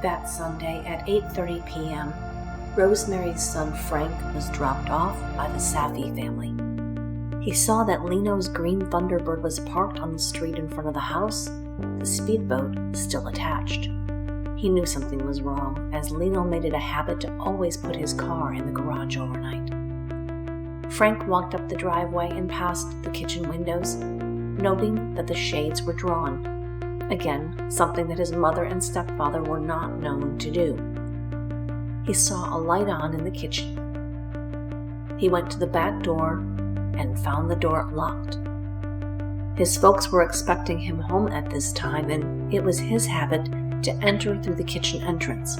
That Sunday at 8:30 p.m., Rosemary's son Frank was dropped off by the Safi family. He saw that Leno's green Thunderbird was parked on the street in front of the house, the speedboat still attached. He knew something was wrong, as Leno made it a habit to always put his car in the garage overnight. Frank walked up the driveway and past the kitchen windows, noting that the shades were drawn. Again, something that his mother and stepfather were not known to do. He saw a light on in the kitchen. He went to the back door and found the door locked. His folks were expecting him home at this time, and it was his habit to enter through the kitchen entrance.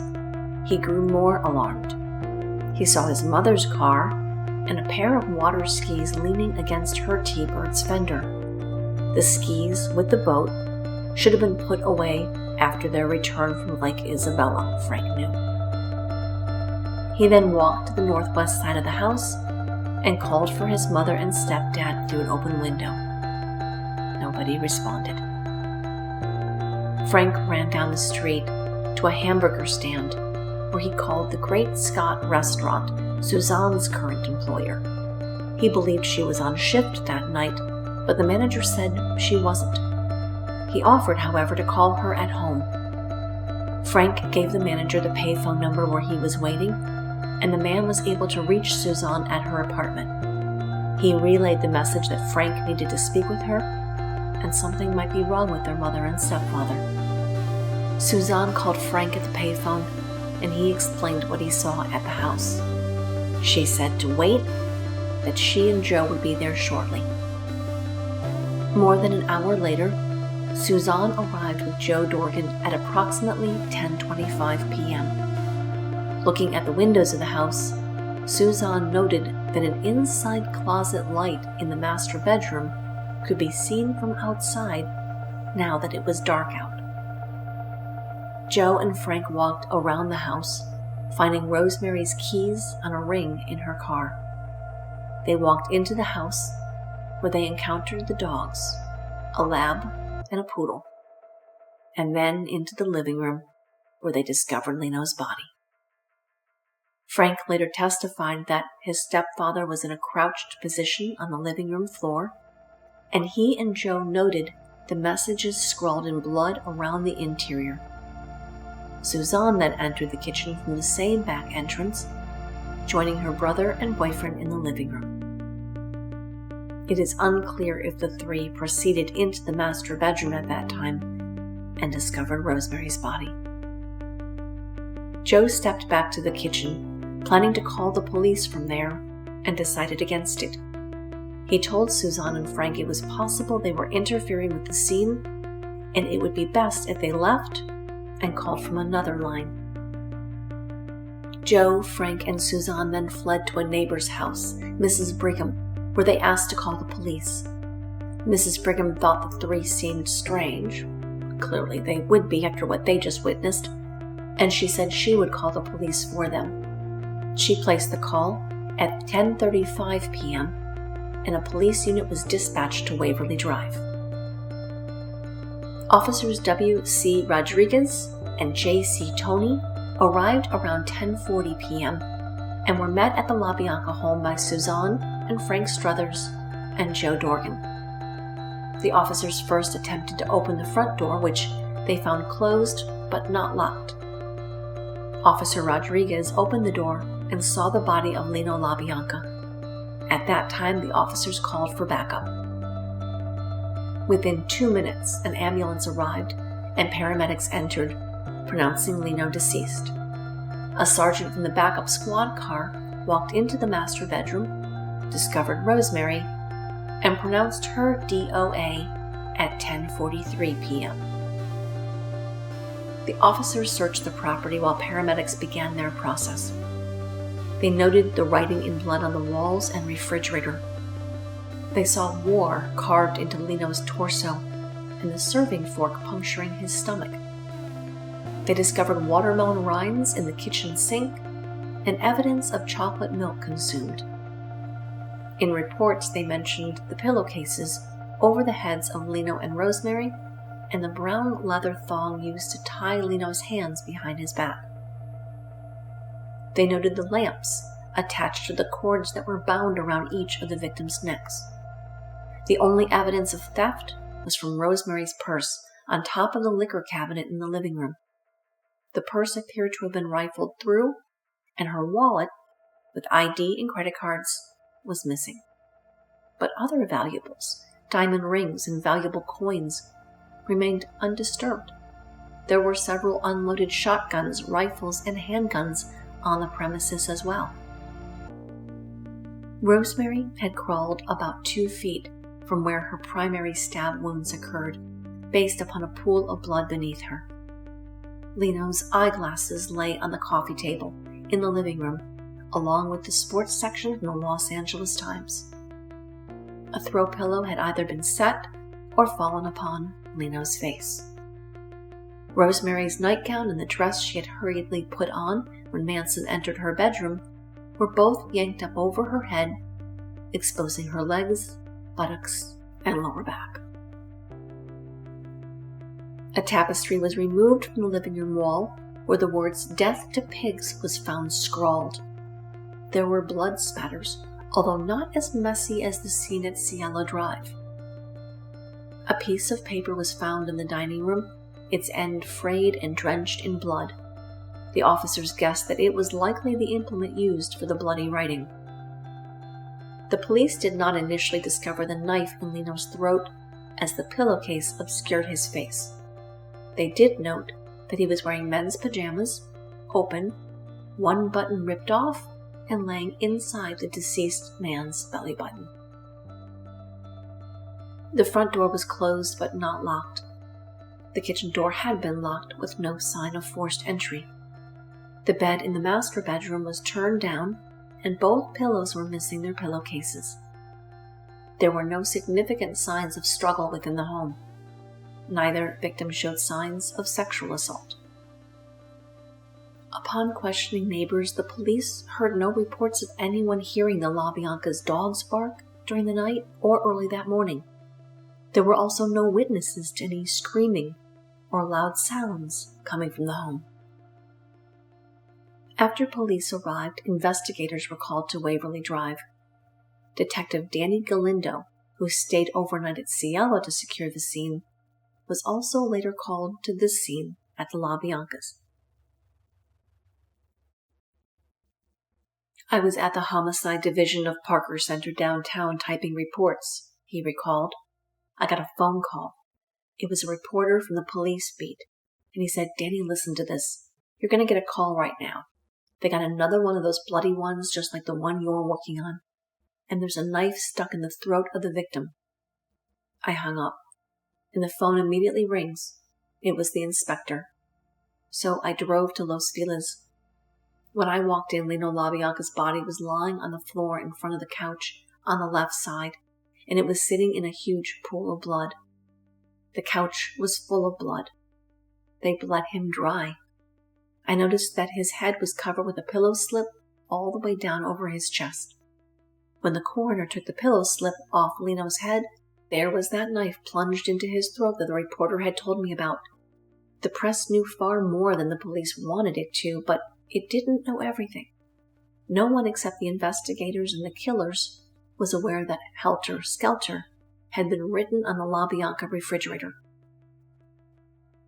He grew more alarmed. He saw his mother's car and a pair of water skis leaning against her T-Bird's fender. The skis with the boat should have been put away after their return from Lake Isabella, Frank knew. He then walked to the northwest side of the house and called for his mother and stepdad through an open window. Nobody responded. Frank ran down the street to a hamburger stand where he called the Great Scott restaurant, Suzanne's current employer. He believed she was on shift that night, but the manager said she wasn't. He offered, however, to call her at home. Frank gave the manager the payphone number where he was waiting, and the man was able to reach Suzanne at her apartment. He relayed the message that Frank needed to speak with her, and something might be wrong with their mother and stepfather. Suzanne called Frank at the payphone, and he explained what he saw at the house. She said to wait, that she and Joe would be there shortly. More than an hour later, Suzanne arrived with Joe Dorgan at approximately 10:25 p.m. Looking at the windows of the house, Suzanne noted that an inside closet light in the master bedroom could be seen from outside now that it was dark out. Joe and Frank walked around the house, finding Rosemary's keys on a ring in her car. They walked into the house, where they encountered the dogs, a lab and a poodle, and then into the living room, where they discovered Leno's body. Frank later testified that his stepfather was in a crouched position on the living room floor, and he and Joe noted the messages scrawled in blood around the interior. Suzanne then entered the kitchen from the same back entrance, joining her brother and boyfriend in the living room. It is unclear if the three proceeded into the master bedroom at that time and discovered Rosemary's body. Joe stepped back to the kitchen, planning to call the police from there, and decided against it. He told Suzanne and Frank it was possible they were interfering with the scene, and it would be best if they left and called from another line. Joe, Frank, and Suzanne then fled to a neighbor's house, Mrs. Brigham, where they asked to call the police. Mrs. Brigham thought the three seemed strange. Clearly they would be after what they just witnessed, and she said she would call the police for them. She placed the call at 10:35 p.m., and a police unit was dispatched to Waverly Drive. Officers W.C. Rodriguez and J.C. Toney arrived around 10:40 p.m. and were met at the LaBianca home by Suzanne and Frank Struthers and Joe Dorgan. The officers first attempted to open the front door, which they found closed but not locked. Officer Rodriguez opened the door and saw the body of Leno LaBianca. At that time, the officers called for backup. Within 2 minutes, an ambulance arrived and paramedics entered, pronouncing Leno deceased. A sergeant from the backup squad car walked into the master bedroom, discovered Rosemary, and pronounced her DOA at 10:43 p.m. The officers searched the property while paramedics began their process. They noted the writing in blood on the walls and refrigerator. They saw war carved into Leno's torso and the serving fork puncturing his stomach. They discovered watermelon rinds in the kitchen sink and evidence of chocolate milk consumed. In reports, they mentioned the pillowcases over the heads of Leno and Rosemary and the brown leather thong used to tie Lino's hands behind his back. They noted the lamps attached to the cords that were bound around each of the victims' necks. The only evidence of theft was from Rosemary's purse on top of the liquor cabinet in the living room. The purse appeared to have been rifled through, and her wallet, with ID and credit cards, was missing. But other valuables, diamond rings and valuable coins, remained undisturbed. There were several unloaded shotguns, rifles, and handguns on the premises as well. Rosemary had crawled about 2 feet from where her primary stab wounds occurred, based upon a pool of blood beneath her. Lino's eyeglasses lay on the coffee table in the living room, along with the sports section from the Los Angeles Times. A throw pillow had either been set or fallen upon Lino's face. Rosemary's nightgown and the dress she had hurriedly put on when Manson entered her bedroom were both yanked up over her head, exposing her legs, buttocks, and lower back. A tapestry was removed from the living room wall where the words "Death to Pigs" was found scrawled. There were blood spatters, although not as messy as the scene at Cielo Drive. A piece of paper was found in the dining room, its end frayed and drenched in blood. The officers guessed that it was likely the implement used for the bloody writing. The police did not initially discover the knife in Lino's throat, as the pillowcase obscured his face. They did note that he was wearing men's pajamas, open, one button ripped off, and laying inside the deceased man's belly button. The front door was closed but not locked. The kitchen door had been locked with no sign of forced entry. The bed in the master bedroom was turned down, and both pillows were missing their pillowcases. There were no significant signs of struggle within the home. Neither victim showed signs of sexual assault. Upon questioning neighbors, the police heard no reports of anyone hearing the LaBianca's dogs bark during the night or early that morning. There were also no witnesses to any screaming or loud sounds coming from the home. After police arrived, investigators were called to Waverly Drive. Detective Danny Galindo, who stayed overnight at Cielo to secure the scene, was also later called to this scene at the LaBianca's. "I was at the Homicide Division of Parker Center downtown typing reports," he recalled. "I got a phone call. It was a reporter from the police beat, and he said, 'Danny, listen to this. You're going to get a call right now. They got another one of those bloody ones just like the one you're working on, and there's a knife stuck in the throat of the victim.' I hung up, and the phone immediately rings. It was the inspector. So I drove to Los Feliz. When I walked in, Lino LaBianca's body was lying on the floor in front of the couch on the left side, and it was sitting in a huge pool of blood. The couch was full of blood. They bled him dry. I noticed that his head was covered with a pillow slip all the way down over his chest. When the coroner took the pillow slip off Lino's head, there was that knife plunged into his throat that the reporter had told me about. The press knew far more than the police wanted it to, but it didn't know everything. No one except the investigators and the killers was aware that Helter Skelter had been written on the LaBianca refrigerator.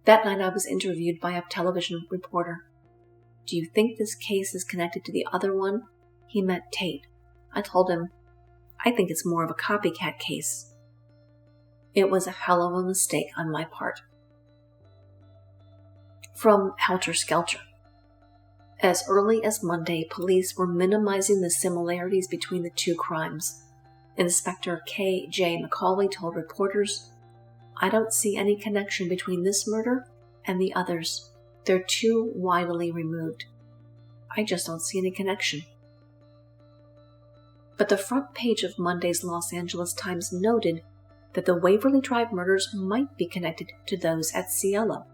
That night I was interviewed by a television reporter. "Do you think this case is connected to the other one?" He meant Tate. I told him, "I think it's more of a copycat case." It was a hell of a mistake on my part. From Helter Skelter. As early as Monday, police were minimizing the similarities between the two crimes. Inspector K.J. McCauley told reporters, "I don't see any connection between this murder and the others. They're too widely removed. I just don't see any connection." But the front page of Monday's Los Angeles Times noted that the Waverly Drive murders might be connected to those at Cielo.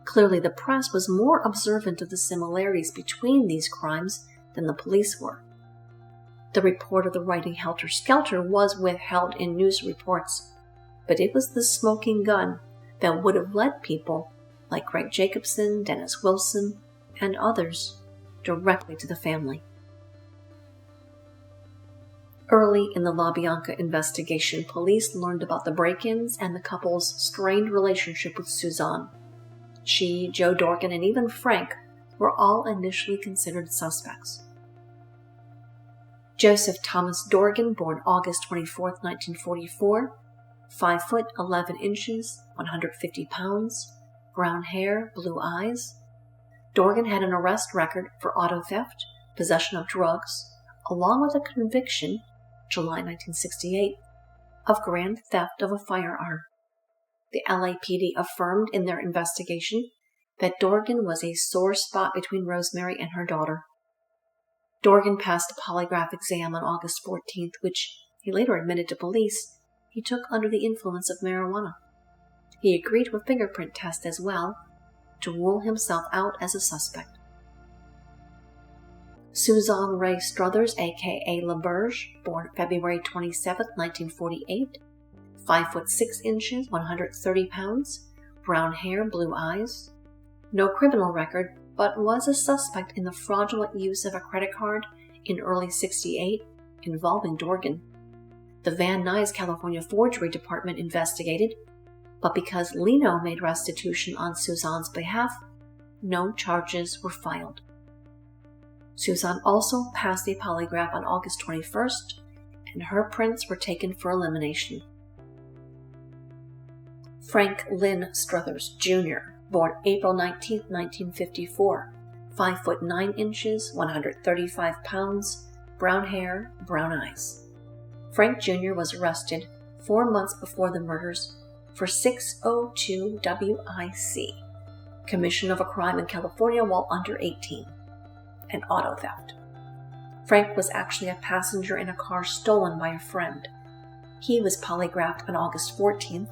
Clearly, the press was more observant of the similarities between these crimes than the police were. The report of the writing Helter Skelter was withheld in news reports, but it was the smoking gun that would have led people like Greg Jacobson, Dennis Wilson, and others directly to the family. Early in the LaBianca investigation, police learned about the break-ins and the couple's strained relationship with Suzanne. She, Joe Dorgan, and even Frank were all initially considered suspects. Joseph Thomas Dorgan, born August 24, 1944, 5 foot 11 inches, 150 pounds, brown hair, blue eyes. Dorgan had an arrest record for auto theft, possession of drugs, along with a conviction, July 1968, of grand theft of a firearm. The LAPD affirmed in their investigation that Dorgan was a sore spot between Rosemary and her daughter. Dorgan passed a polygraph exam on August 14th, which he later admitted to police he took under the influence of marijuana. He agreed with fingerprint tests as well to rule himself out as a suspect. Suzanne Ray Struthers, a.k.a. LaBirch, born February 27, 1948, 5 foot 6 inches, 130 pounds, brown hair, blue eyes. No criminal record, but was a suspect in the fraudulent use of a credit card in early '68 involving Dorgan. The Van Nuys, California Forgery Department investigated, but because Leno made restitution on Suzanne's behalf, no charges were filed. Suzanne also passed a polygraph on August 21st, and her prints were taken for elimination. Frank Lynn Struthers, Jr., born April 19, 1954, 5 foot 9 inches, 135 pounds, brown hair, brown eyes. Frank Jr. was arrested 4 months before the murders for 602 WIC, commission of a crime in California while under 18, and auto theft. Frank was actually a passenger in a car stolen by a friend. He was polygraphed on August 14th,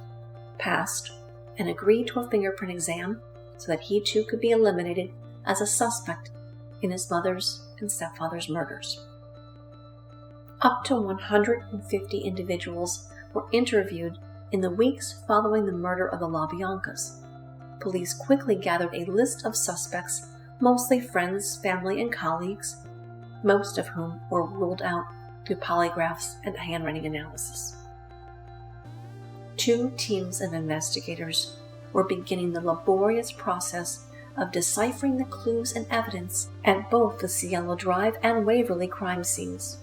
passed, and agreed to a fingerprint exam so that he too could be eliminated as a suspect in his mother's and stepfather's murders. Up to 150 individuals were interviewed in the weeks following the murder of the LaBiancas. Police quickly gathered a list of suspects, mostly friends, family, and colleagues, most of whom were ruled out through polygraphs and handwriting analysis. 2 teams of investigators were beginning the laborious process of deciphering the clues and evidence at both the Cielo Drive and Waverly crime scenes.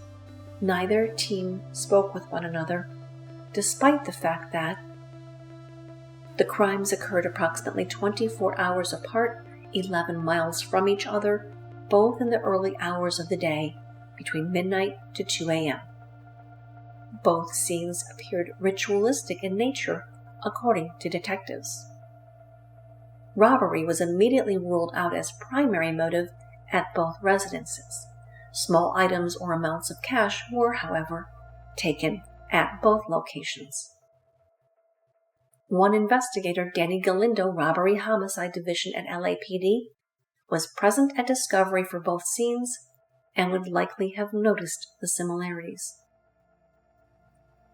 Neither team spoke with one another, despite the fact that the crimes occurred approximately 24 hours apart, 11 miles from each other, both in the early hours of the day, between midnight to 2 a.m. Both scenes appeared ritualistic in nature, according to detectives. Robbery was immediately ruled out as primary motive at both residences. Small items or amounts of cash were, however, taken at both locations. One investigator, Danny Galindo, Robbery Homicide Division at LAPD, was present at discovery for both scenes and would likely have noticed the similarities.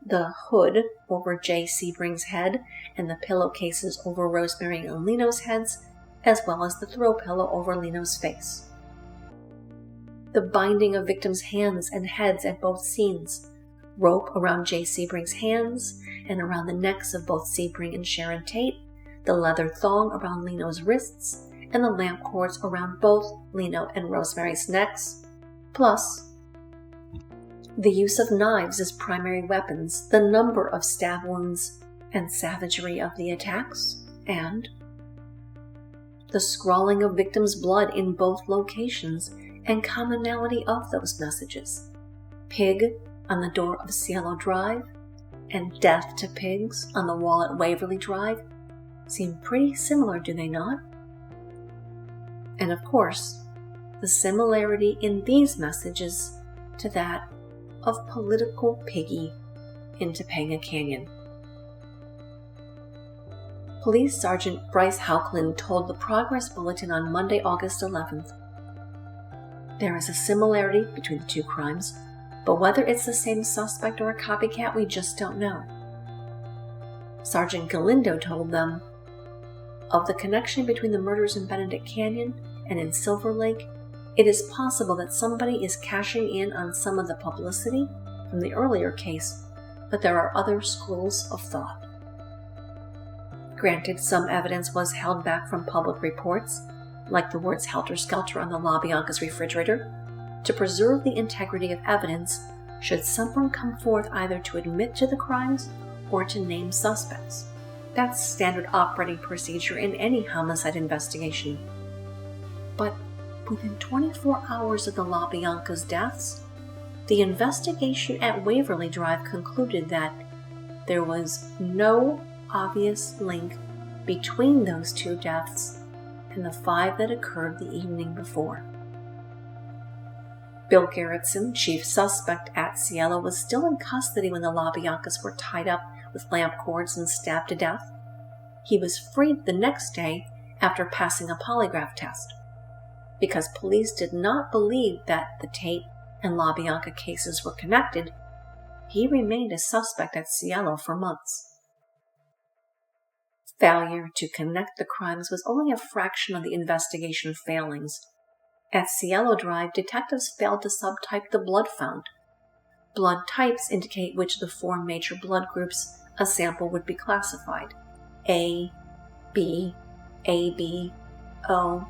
The hood over Jay Sebring's head and the pillowcases over Rosemary and Leno's heads, as well as the throw pillow over Leno's face. The binding of victims' hands and heads at both scenes, rope around Jay Sebring's hands and around the necks of both Sebring and Sharon Tate, the leather thong around Leno's wrists, and the lamp cords around both Leno and Rosemary's necks, plus the use of knives as primary weapons, the number of stab wounds and savagery of the attacks, and the scrawling of victims' blood in both locations and commonality of those messages. Pig on the door of Cielo Drive and death to pigs on the wall at Waverly Drive seem pretty similar, do they not? And of course, the similarity in these messages to that of political Piggy in Topanga Canyon. Police Sergeant Bryce Hauckland told the Progress Bulletin on Monday, August 11th. There is a similarity between the 2 crimes, but whether it's the same suspect or a copycat, we just don't know. Sergeant Galindo told them, of the connection between the murders in Benedict Canyon and in Silver Lake, it is possible that somebody is cashing in on some of the publicity from the earlier case, but there are other schools of thought. Granted, some evidence was held back from public reports, like the words helter-skelter on the LaBianca's refrigerator, to preserve the integrity of evidence should someone come forth either to admit to the crimes or to name suspects. That's standard operating procedure in any homicide investigation. But within 24 hours of the LaBianca's deaths, the investigation at Waverly Drive concluded that there was no obvious link between those two deaths and the 5 that occurred the evening before. Bill Garretson, chief suspect at Cielo, was still in custody when the LaBiancas were tied up with lamp cords and stabbed to death. He was freed the next day after passing a polygraph test. Because police did not believe that the Tate and LaBianca cases were connected, he remained a suspect at Cielo for months. Failure to connect the crimes was only a fraction of the investigation failings. At Cielo Drive, detectives failed to subtype the blood found. Blood types indicate which of the 4 major blood groups a sample would be classified: A, B, AB, O.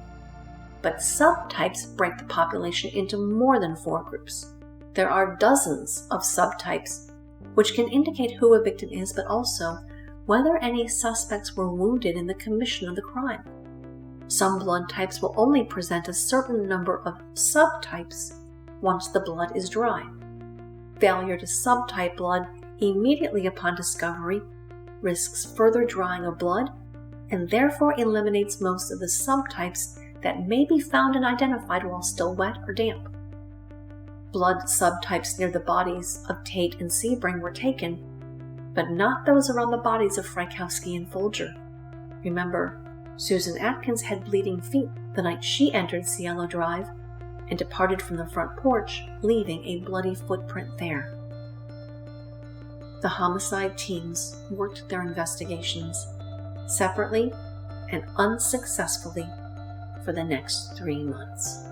But subtypes break the population into more than 4 groups. There are dozens of subtypes, which can indicate who a victim is, but also whether any suspects were wounded in the commission of the crime. Some blood types will only present a certain number of subtypes once the blood is dry. Failure to subtype blood immediately upon discovery risks further drying of blood and therefore eliminates most of the subtypes that may be found and identified while still wet or damp. Blood subtypes near the bodies of Tate and Sebring were taken, but not those around the bodies of Frykowski and Folger. Remember, Susan Atkins had bleeding feet the night she entered Cielo Drive and departed from the front porch, leaving a bloody footprint there. The homicide teams worked their investigations separately and unsuccessfully for the next 3 months.